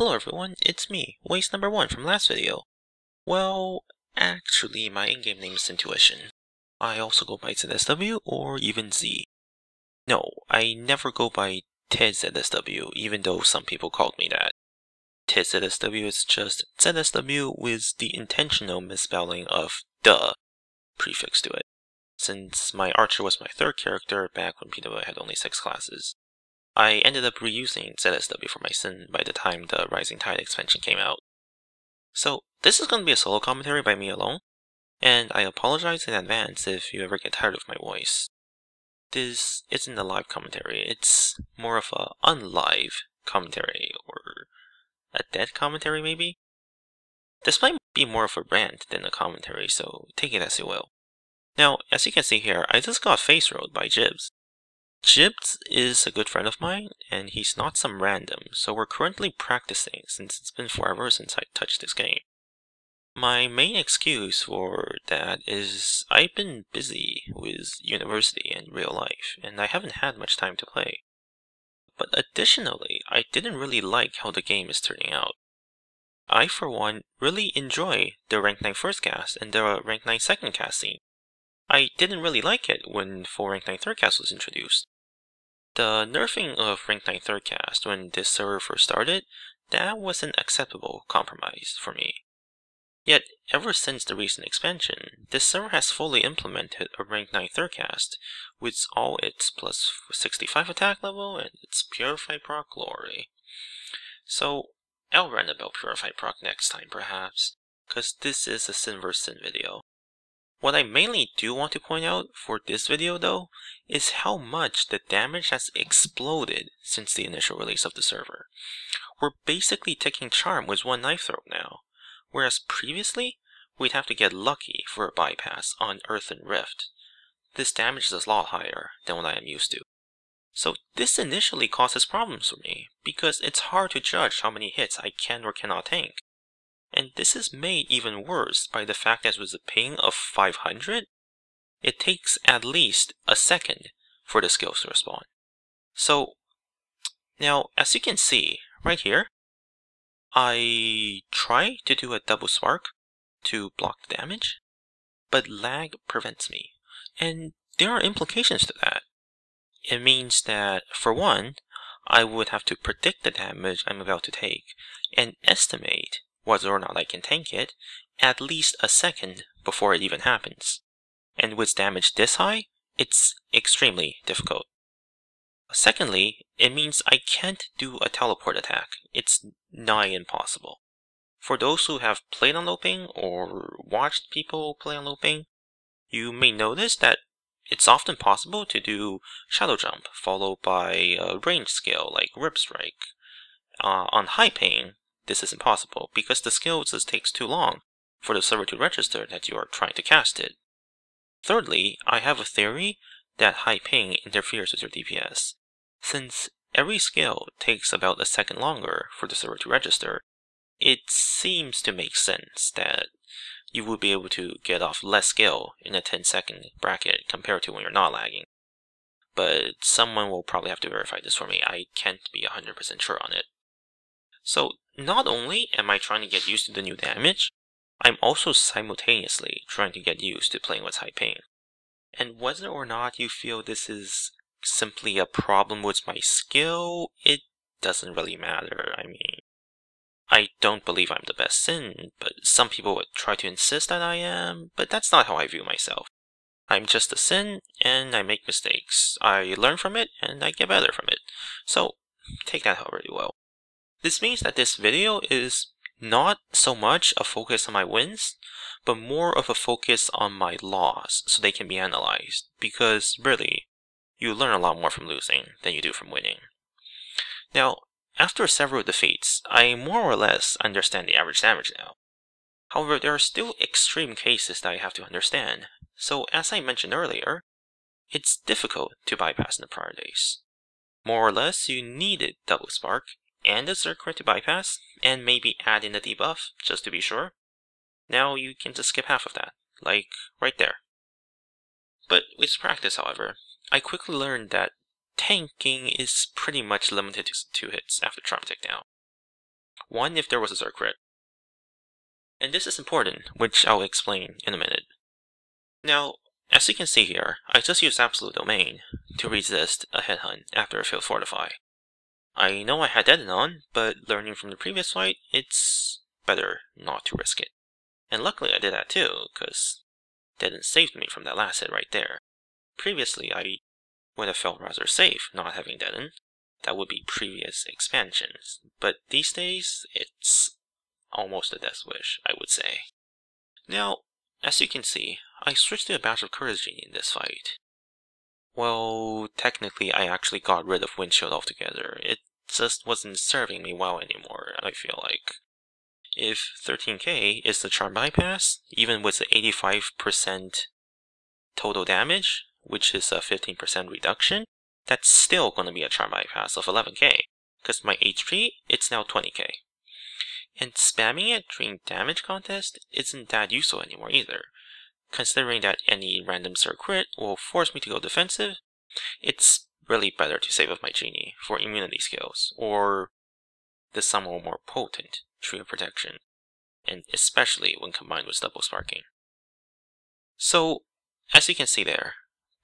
Hello everyone, it's me, waste number 1 from last video. Well, actually my in-game name is Intuition. I also go by ZSW or even Z. No, I never go by TZSW, even though some people called me that. TZSW is just ZSW with the intentional misspelling of "duh" prefix to it, since my archer was my third character back when PW had only 6 classes. I ended up reusing ZSW for my Sin by the time the Rising Tide expansion came out. So this is going to be a solo commentary by me alone, and I apologize in advance if you ever get tired of my voice. This isn't a live commentary, it's more of a unlive commentary, or a dead commentary maybe? This might be more of a rant than a commentary, so take it as you will. Now, as you can see here, I just got face rolled by Jibs. Jibs is a good friend of mine, and he's not some random, so we're currently practicing since it's been forever since I touched this game. My main excuse for that is I've been busy with university and real life, and I haven't had much time to play. But additionally, I didn't really like how the game is turning out. I, for one, really enjoy the Rank 9 first cast and the Rank 9 second cast scene. I didn't really like it when full Rank 9 third cast was introduced. The nerfing of Rank 9 third cast when this server first started, that was an acceptable compromise for me. Yet, ever since the recent expansion, this server has fully implemented a Rank 9 third cast with all its plus 65 attack level and its Purified proc glory. So, I'll rant about Purified proc next time perhaps, cause this is a Sin vs Sin video. What I mainly do want to point out for this video though, is how much the damage has exploded since the initial release of the server. We're basically taking charm with one knife throw now, whereas previously, we'd have to get lucky for a bypass on Earth and Rift. This damage is a lot higher than what I am used to. So this initially causes problems for me, because it's hard to judge how many hits I can or cannot tank. And this is made even worse by the fact that with a ping of 500, it takes at least a second for the skills to respawn. So, now as you can see, right here, I try to do a double spark to block the damage, but lag prevents me. And there are implications to that. It means that, for one, I would have to predict the damage I'm about to take, and estimate whether or not I can tank it at least a second before it even happens. And with damage this high, it's extremely difficult. Secondly, it means I can't do a teleport attack. It's nigh impossible. For those who have played on looping or watched people play on looping, you may notice that it's often possible to do shadow jump followed by a range skill like rip strike. On high ping, this is impossible because the skill just takes too long for the server to register that you are trying to cast it. Thirdly, I have a theory that high ping interferes with your DPS. Since every skill takes about a second longer for the server to register, it seems to make sense that you would be able to get off less skill in a 10-second bracket compared to when you're not lagging. But someone will probably have to verify this for me. I can't be 100% sure on it. So, not only am I trying to get used to the new damage, I'm also simultaneously trying to get used to playing with high ping. And whether or not you feel this is simply a problem with my skill, it doesn't really matter. I mean, I don't believe I'm the best Sin, but some people would try to insist that I am, but that's not how I view myself. I'm just a Sin, and I make mistakes. I learn from it, and I get better from it. So, take that however you will. This means that this video is not so much a focus on my wins, but more of a focus on my loss so they can be analyzed, because really, you learn a lot more from losing than you do from winning. Now, after several defeats, I more or less understand the average damage now. However, there are still extreme cases that I have to understand, so as I mentioned earlier, it's difficult to bypass in the prior days. More or less, you needed double spark and a zerk crit to bypass, and maybe add in a debuff, just to be sure. Now you can just skip half of that, like right there. But with practice, however, I quickly learned that tanking is pretty much limited to 2 hits after charm takedown. one if there was a zerk crit. And this is important, which I'll explain in a minute. Now, as you can see here, I just used Absolute Domain to resist a headhunt after a failed Fortify. I know I had Deaden on, but learning from the previous fight, it's better not to risk it. And luckily I did that too, because Deaden saved me from that last hit right there. Previously, I would have felt rather safe not having Deaden. That would be previous expansions. But these days, it's almost a death wish, I would say. Now, as you can see, I switched to a Badge of Courage Genie in this fight. Well, technically I actually got rid of Windshield altogether. It just wasn't serving me well anymore, I feel like. If 13k is the charm bypass, even with the 85% total damage, which is a 15% reduction, that's still going to be a charm bypass of 11k, because my HP, it's now 20k. And spamming it during damage contest isn't that useful anymore either. Considering that any random zerk crit will force me to go defensive, it's really better to save up my genie for immunity skills, or the somewhat more potent Tree of Protection, and especially when combined with double sparking. So, as you can see there,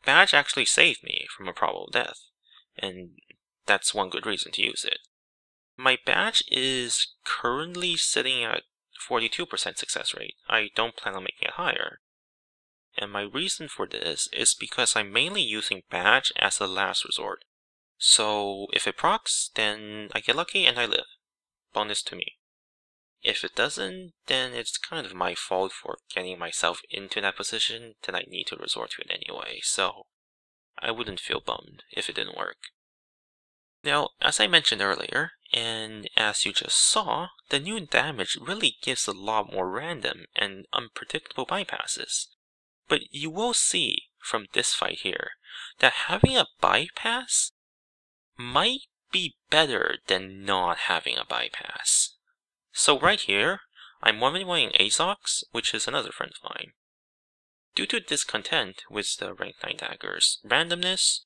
Badge actually saved me from a probable death, and that's one good reason to use it. My Badge is currently sitting at 42% success rate. I don't plan on making it higher. And my reason for this is because I'm mainly using Badge as a last resort. So if it procs, then I get lucky and I live. Bonus to me. If it doesn't, then it's kind of my fault for getting myself into that position that I need to resort to it anyway, so I wouldn't feel bummed if it didn't work. Now, as I mentioned earlier, and as you just saw, the new damage really gives a lot more random and unpredictable bypasses. But you will see from this fight here that having a bypass might be better than not having a bypass. So right here, I'm 1v1ing Azox, which is another friend of mine. Due to discontent with the rank 9 daggers randomness,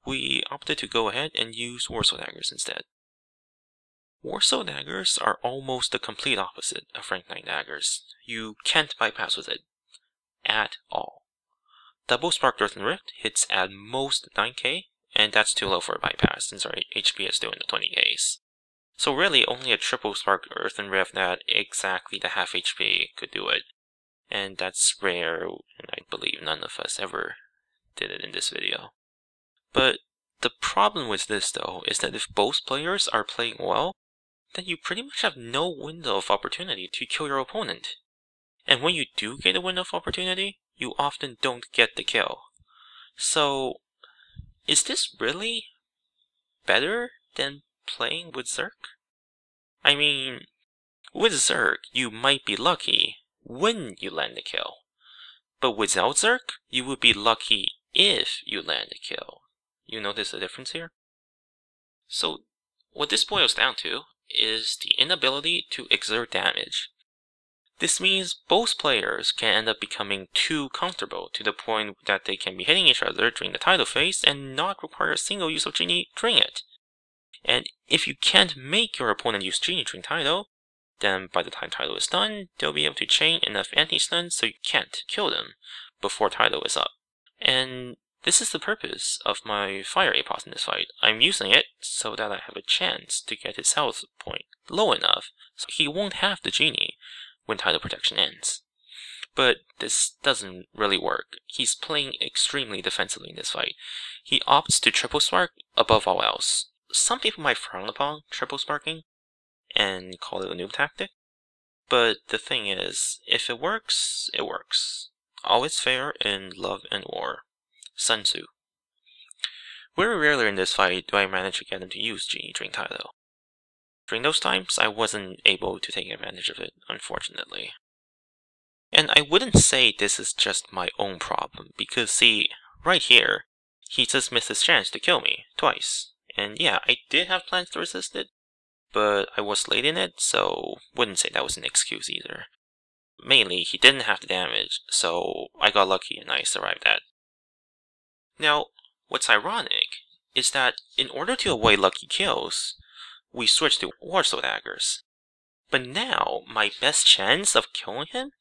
we opted to go ahead and use Warsaw daggers instead. Warsaw daggers are almost the complete opposite of rank 9 daggers. You can't bypass with it at all. Double Sparked Earthen Rift hits at most 9k, and that's too low for a bypass since our HP is still in the 20ks. So really only a triple Sparked Earthen Rift at exactly the half HP could do it. And that's rare, and I believe none of us ever did it in this video. But the problem with this though is that if both players are playing well, then you pretty much have no window of opportunity to kill your opponent. And when you do get a window of opportunity, you often don't get the kill. So, is this really better than playing with Zerk? I mean, with Zerk, you might be lucky when you land the kill. But without Zerk, you would be lucky if you land a kill. You notice the difference here? So, what this boils down to is the inability to exert damage. This means both players can end up becoming too comfortable to the point that they can be hitting each other during the title phase and not require a single use of Genie during it. And if you can't make your opponent use Genie during title, then by the time title is done, they'll be able to chain enough anti-stuns so you can't kill them before title is up. And this is the purpose of my Fire Apos in this fight. I'm using it so that I have a chance to get his health point low enough so he won't have the Genie when title protection ends. But this doesn't really work. He's playing extremely defensively in this fight. He opts to triple spark above all else. Some people might frown upon triple sparking and call it a noob tactic, but the thing is, if it works, it works. All is fair in love and war. Sun Tzu. Very rarely in this fight do I manage to get him to use Genie during title. During those times, I wasn't able to take advantage of it, unfortunately. And I wouldn't say this is just my own problem, because see, right here, he just missed his chance to kill me, twice. And yeah, I did have plans to resist it, but I was late in it, so wouldn't say that was an excuse either. Mainly, he didn't have the damage, so I got lucky and I survived that. Now, what's ironic is that in order to avoid lucky kills, we switched to Warsaw daggers. But now, my best chance of killing him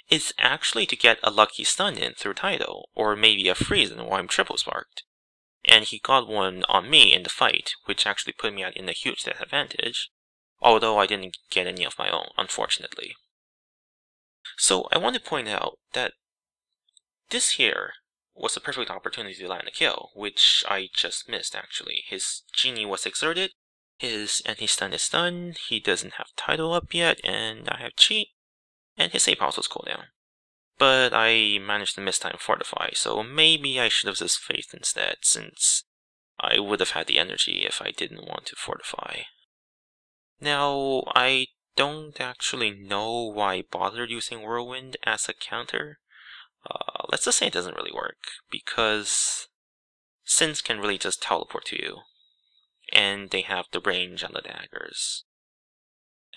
is actually to get a lucky stun in through Tidal, or maybe a freeze in while I'm triple sparked. And he got one on me in the fight, which actually put me in a huge disadvantage, although I didn't get any of my own, unfortunately. So I want to point out that this here was a perfect opportunity to land a kill, which I just missed actually. His genie was exerted, his anti-stun is done, he doesn't have Tidal up yet, and I have cheat, and his save also is cooldown. But I managed to miss time fortify, so maybe I should have just faith instead, since I would have had the energy if I didn't want to fortify. Now, I don't actually know why I bothered using Whirlwind as a counter. Let's just say it doesn't really work, because Sins can really just teleport to you, and they have the range on the daggers.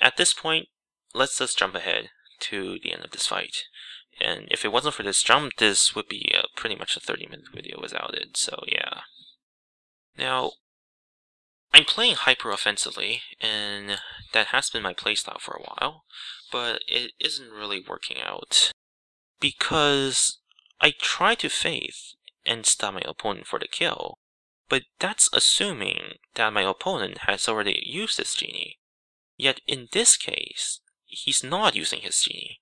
At this point, let's just jump ahead to the end of this fight. And if it wasn't for this jump, this would be pretty much a 30-minute video without it, so yeah. Now, I'm playing hyper-offensively, and that has been my playstyle for a while, but it isn't really working out. Because I try to faith and stop my opponent for the kill, but that's assuming that my opponent has already used his genie. Yet in this case, he's not using his genie.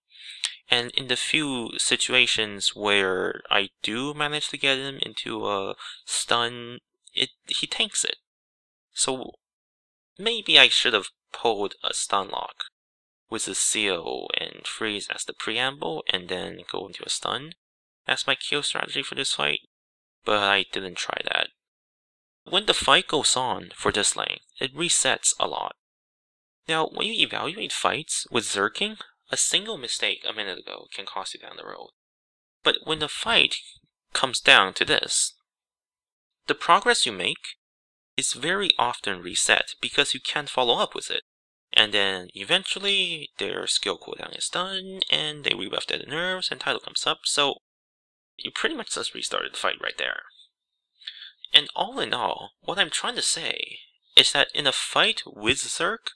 And in the few situations where I do manage to get him into a stun, he tanks it. So maybe I should have pulled a stun lock with a seal and freeze as the preamble, and then go into a stun as my kill strategy for this fight, but I didn't try that. When the fight goes on for this length, it resets a lot. Now, when you evaluate fights with zerking, a single mistake a minute ago can cost you down the road. But when the fight comes down to this, the progress you make is very often reset because you can't follow up with it. And then eventually their skill cooldown is done, and they rebuff their nerves, and Tidal comes up, so you pretty much just restarted the fight right there. And all in all, what I'm trying to say is that in a fight with Zerk,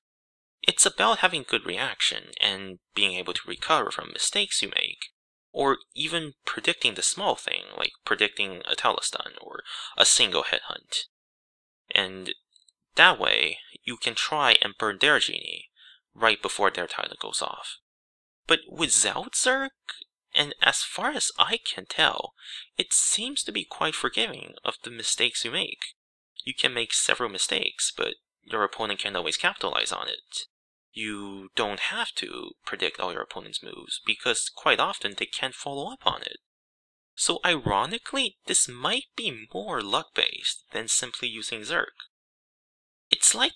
it's about having good reaction and being able to recover from mistakes you make, or even predicting the small thing, like predicting a telestun or a single headhunt. And that way, you can try and burn their genie right before their Tidal goes off. But without Zerk, and as far as I can tell, it seems to be quite forgiving of the mistakes you make. You can make several mistakes, but your opponent can always capitalize on it. You don't have to predict all your opponent's moves, because quite often they can't follow up on it. So ironically, this might be more luck-based than simply using Zerk. It's like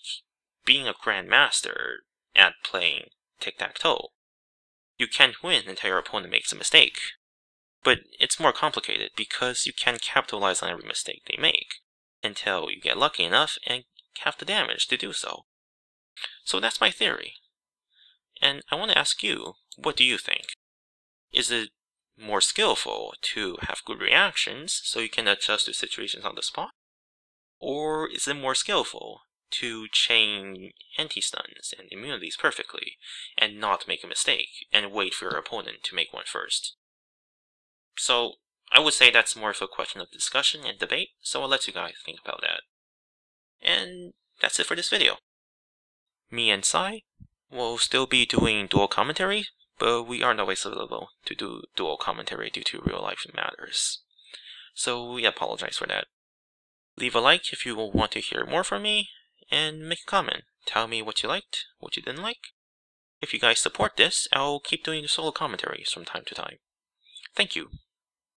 being a grandmaster at playing tic-tac-toe. You can't win until your opponent makes a mistake. But it's more complicated because you can capitalize on every mistake they make until you get lucky enough and have the damage to do so. So that's my theory. And I want to ask you, what do you think? Is it more skillful to have good reactions so you can adjust to situations on the spot? Or is it more skillful to chain anti-stuns and immunities perfectly and not make a mistake and wait for your opponent to make one first? So I would say that's more of a question of discussion and debate, so I'll let you guys think about that. And that's it for this video. Me and Sai will still be doing dual commentary, but we aren't always available to do dual commentary due to real life matters. So we apologize for that. Leave a like if you want to hear more from me, and make a comment. Tell me what you liked, what you didn't like. If you guys support this, I'll keep doing solo commentaries from time to time. Thank you.